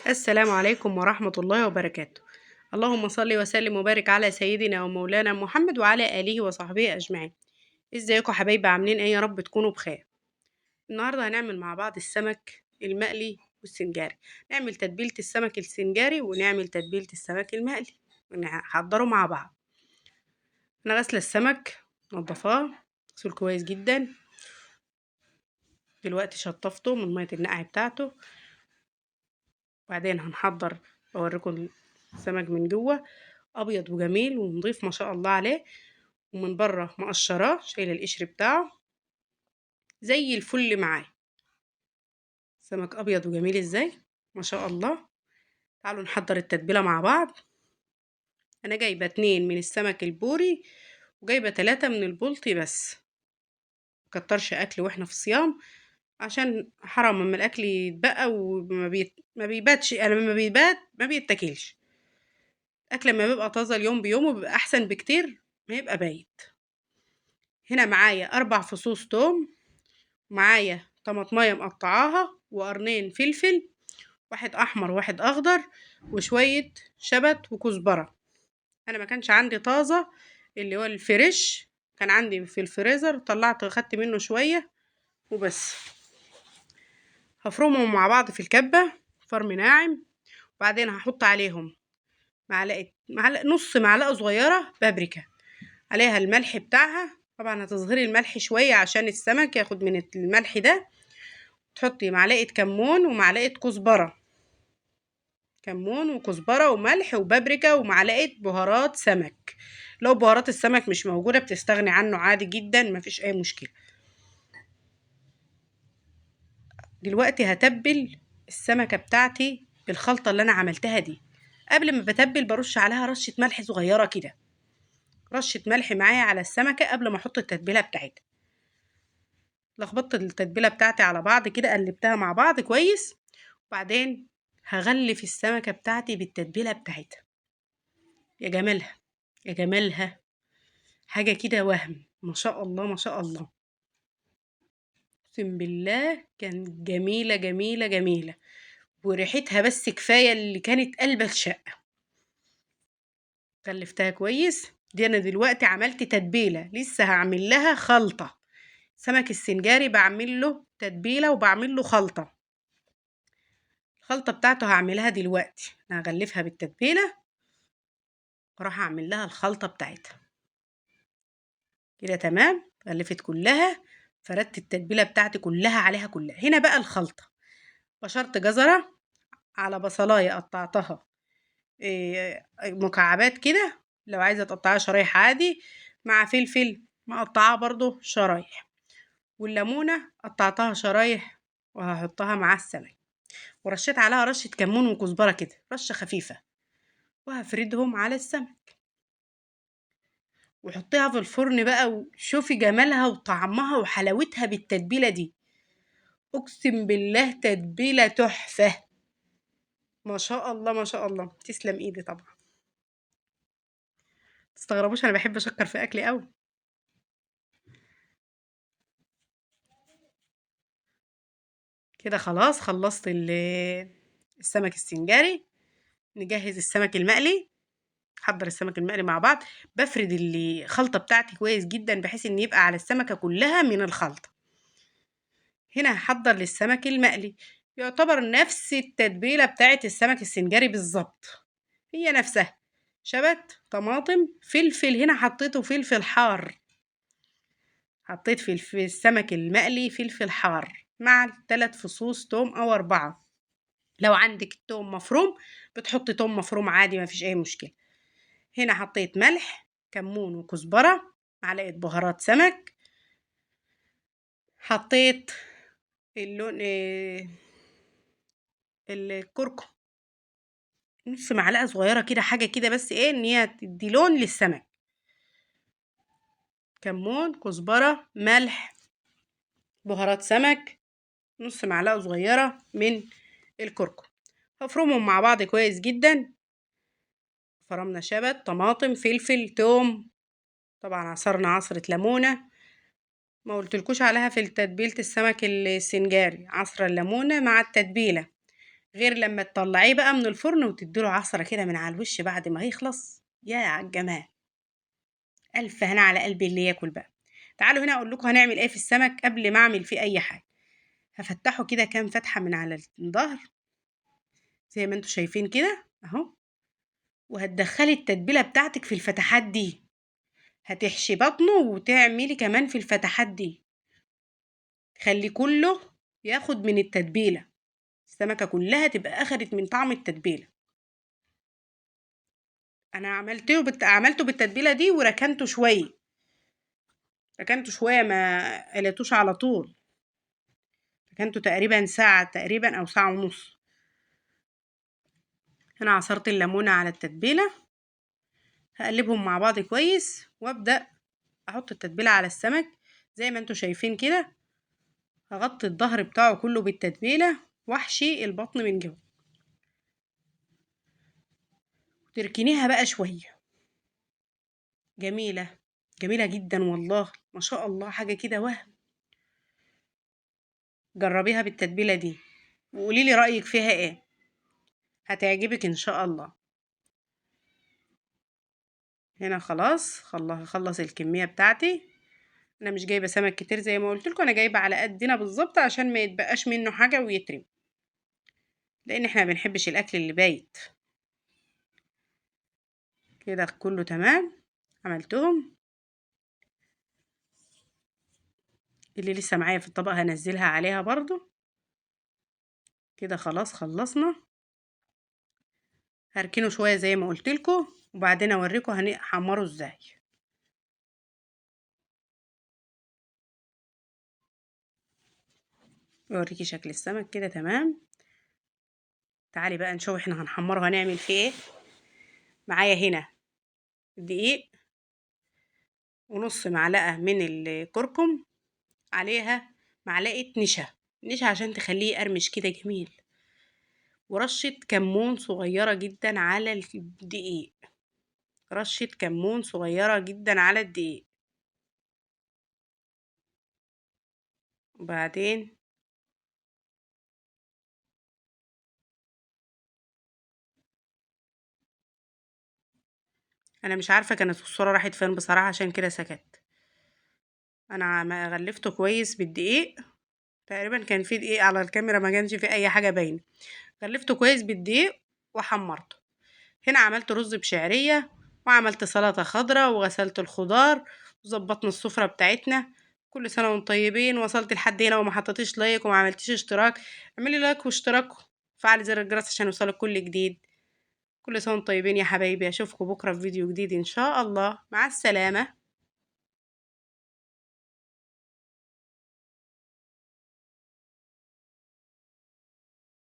السلام عليكم ورحمة الله وبركاته. اللهم صل وسلم وبارك على سيدنا ومولانا محمد وعلى آله وصحبه أجمعين. ازيكم حبايبي، عاملين ايه؟ يا رب تكونوا بخير. النهاردة هنعمل مع بعض السمك المقلي والسنجاري. نعمل تتبيلة السمك السنجاري ونعمل تتبيلة السمك المقلي ونحضره مع بعض. انا غسلة السمك، نضفاه غسول كويس جدا. دلوقتي شطفته من مية النقع بتاعته. بعدين هنحضر اوريكم السمك من جوه ابيض وجميل ونضيف ما شاء الله عليه، ومن بره مقشراه شايله القشر بتاعه زي الفل معاه. سمك ابيض وجميل ازاي ما شاء الله. تعالوا نحضر التتبيله مع بعض. انا جايبه 2 من السمك البوري وجايبه 3 من البلطي بس. مكترش اكل واحنا في صيام، عشان حرام اما الاكل يتبقى ما بيباتش، يعني لما بيبات ما بيتاكلش. الاكل لما بيبقى طازه اليوم بيومه بيبقى احسن بكتير ما يبقى بايت. هنا معايا 4 فصوص توم، معايا طماطمايه مقطعاها وقرنين فلفل، واحد احمر واحد اخضر، وشويه شبت وكزبره. انا ما كانش عندي طازه اللي هو الفريش، كان عندي في الفريزر طلعت خدت منه شويه وبس. هفرمهم مع بعض في الكبه فرم ناعم. وبعدين هحط عليهم معلقه نص معلقه صغيره بابريكا، عليها الملح بتاعها. طبعا هتصغري الملح شويه عشان السمك ياخد من الملح ده. تحطي معلقه كمون ومعلقه كزبره، كمون وكزبره وملح وبابريكا ومعلقه بهارات سمك. لو بهارات السمك مش موجوده بتستغني عنه عادي جدا، مفيش اي مشكله. دلوقتي هتبل السمكه بتاعتي بالخلطه اللي انا عملتها دي. قبل ما بتبل برش عليها رشه ملح صغيره كده، رشه ملح معايا على السمكه قبل ما احط التتبيله بتاعتها. لخبطت التتبيله بتاعتي على بعض كده، قلبتها مع بعض كويس. وبعدين هغلف السمكه بتاعتي بالتتبيله بتاعتها. يا جمالها، يا جمالها، حاجه كده وهم ما شاء الله ما شاء الله. اقسم بالله كانت جميله جميله جميله، وريحتها بس كفايه اللي كانت قلبة الشقه. غلفتها كويس. دي انا دلوقتي عملت تتبيله، لسه هعمل لها خلطه. سمك السنجاري بعمل له تتبيله وبعمل له خلطه. الخلطه بتاعته هعملها دلوقتي. انا هغلفها بالتتبيله وراح اعمل لها الخلطه بتاعتها. كده تمام، غلفت كلها. فردت التتبيله بتاعتي كلها عليها كلها. هنا بقى الخلطه: بشرت جزره، على بصلايه قطعتها مكعبات كده، لو عايزه تقطعها شرايح عادي، مع فلفل مقطعاه برضو شرايح، والليمونه قطعتها شرايح وهحطها مع السمك. ورشيت عليها رشه كمون وكزبره كده، رشه خفيفه، وهفردهم على السمك. وحطيها في الفرن بقى وشوفي جمالها وطعمها وحلاوتها بالتتبيله دي. اقسم بالله تتبيله تحفه. ما شاء الله ما شاء الله، تسلم ايدي طبعا. تستغربوش انا بحب اشكر في اكلي قوي. كده خلاص خلصت السمك السنجاري. نجهز السمك المقلي. حضر السمك المقلي مع بعض. بفرد الخلطه بتاعتي كويس جدا بحيث ان يبقى على السمكه كلها من الخلطه. هنا هحضر للسمك المقلي، يعتبر نفس التتبيله بتاعت السمك السنجاري بالظبط، هي نفسها. شبت، طماطم، فلفل. هنا حطيته فلفل حار، حطيت في السمك المقلي فلفل حار مع 3 فصوص توم او 4. لو عندك توم مفروم بتحطي توم مفروم عادي، ما فيش اي مشكله. هنا حطيت ملح، كمون وكزبره، معلقه بهارات سمك. حطيت اللون الكركم، نص معلقه صغيره كده، حاجه كده بس ايه ان هي تدي لون للسمك. كمون، كزبره، ملح، بهارات سمك، نص معلقه صغيره من الكركم. هفرمهم مع بعض كويس جدا. فرمنا شبت، طماطم، فلفل، توم. طبعا عصرنا عصرة ليمونة، ما قلتلكوش عليها في تتبيلة السمك السنجاري، عصرة الليمونة مع التتبيلة. غير لما تطلعيه بقى من الفرن وتديله عصرة كده من على الوش بعد ما يخلص. يا عالجمال. ألف هنا على قلب اللي ياكل بقى. تعالوا هنا أقول لكم هنعمل إيه في السمك قبل ما أعمل فيه أي حاجة. هفتحه كده كام فتحة من على الظهر زي ما انتوا شايفين كده أهو. وهتدخلي التتبيلة بتاعتك في الفتحات دي، هتحشي بطنه وتعملي كمان في الفتحات دي. خلي كله ياخد من التتبيلة، السمكة كلها تبقى أخدت من طعم التتبيلة. أنا عملته بالتتبيلة دي وركنته شوية، ما قليتوش على طول، ركنته تقريبا ساعة تقريبا أو ساعة ونص. هنا عصرت الليمونة على التتبيلة، هقلبهم مع بعض كويس وأبدأ أحط التتبيلة على السمك زي ما انتوا شايفين كده. هغطي الظهر بتاعه كله بالتتبيلة واحشي البطن من جوه، تركنيها بقى شوية. جميلة جميلة جدا والله ما شاء الله، حاجة كده وهم. جربيها بالتتبيلة دي وقوليلي رأيك فيها ايه، هتعجبك ان شاء الله. هنا خلاص هخلص الكمية بتاعتي. انا مش جايبة سمك كتير زي ما قلت لكم، انا جايبة على قدنا بالظبط عشان ما يتبقاش منه حاجة ويترم، لان احنا ما بنحبش الاكل اللي بايت. كده كله تمام. عملتهم. اللي لسه معايا في الطبق هنزلها عليها برضو. كده خلاص خلصنا. هركنه شوية زي ما قلت لكم وبعدين اوريكم هنحمره ازاي. اوريكي شكل السمك كده تمام. تعالي بقى نشوف احنا هنحمره هنعمل فيه ايه. معايا هنا دقيق ونص معلقة من الكركم، عليها معلقة نشا عشان تخليه يقرمش كده جميل، ورشة كمون صغيرة جدا على الدقيق، رشة كمون صغيرة جدا على الدقيق. وبعدين انا مش عارفة كانت الصورة راحت فين بصراحة عشان كده سكت. انا ما غلفته كويس بالدقيق، تقريبا كان في دقيق على الكاميرا ما كانش في اي حاجة باينة. غلفته كويس بالدقيق وحمرته. هنا عملت رز بشعرية وعملت سلطة خضراء وغسلت الخضار وظبطنا السفرة بتاعتنا. كل سنة وانتم طيبين. وصلت لحد هنا وما حطيتيش لايك وما عملتيش اشتراك، اعملي لايك واشتراك وفعلي زر الجرس عشان يوصلك كل جديد. كل سنة وانتم طيبين يا حبايبي، اشوفكم بكرة في فيديو جديد ان شاء الله. مع السلامة.